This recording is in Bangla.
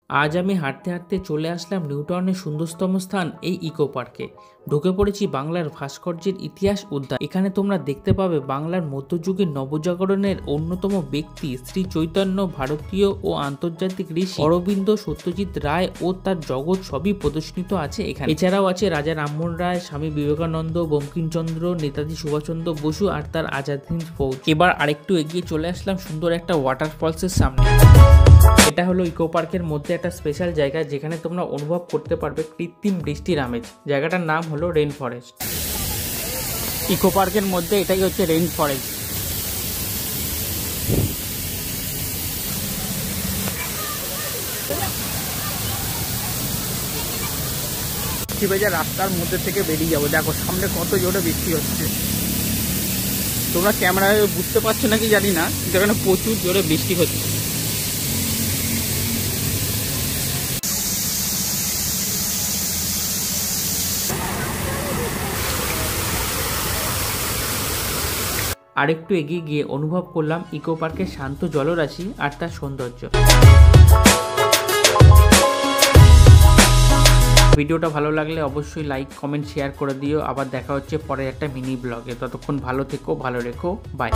আজ আমি হাঁটতে হাঁটতে চলে আসলাম নিউটাউনের সুন্দরতম স্থান এই ইকো পার্কে। ঢুকে পড়েছি বাংলার ভাস্কর্যের ইতিহাস উদ্যান। এখানে তোমরা দেখতে পাবে বাংলার মধ্যযুগের নবজাগরণের অন্যতম ব্যক্তি শ্রী চৈতন্য, ভারতীয় ও আন্তর্জাতিক ঋষি অরবিন্দ, সত্যজিৎ রায় ও তার জগৎ সবই প্রদর্শিত আছে এখানে। এছাড়াও আছে রাজা রামমোহন রায়, স্বামী বিবেকানন্দ, বঙ্কিমচন্দ্র, নেতাজি সুভাষচন্দ্র বসু আর তার আজাদ হিন্দ ফৌজ। এবার আরেকটু এগিয়ে চলে আসলাম সুন্দর একটা ওয়াটারফলসের সামনে। এটা হলো ইকো পার্কের মধ্যে একটা স্পেশাল জায়গা যেখানে তোমরা অনুভব করতে পারবে কৃত্রিম বৃষ্টির আমেজ। জায়গাটার নাম হলো রেইন ফরেস্ট। ইকো পার্কের মধ্যে এটাই হচ্ছে রেইন ফরেস্ট। ভেজা রাস্তার মধ্যে থেকে বেরিয়ে যাবো। দেখো সামনে কত জোরে বৃষ্টি হচ্ছে। তোমরা ক্যামেরায় বুঝতে পারছো নাকি জানি না, যেখানে প্রচুর জোরে বৃষ্টি হচ্ছে। আরেকটু এগিয়ে গিয়ে অনুভব করলাম ইকো পার্কের শান্ত জলরাশি আর তার সৌন্দর্য। ভিডিওটা ভালো লাগলে অবশ্যই লাইক, কমেন্ট, শেয়ার করে দিও। আবার দেখা হচ্ছে পরের একটা মিনি ব্লগে। ততক্ষণ ভালো থেকো, ভালো রেখো, বাই।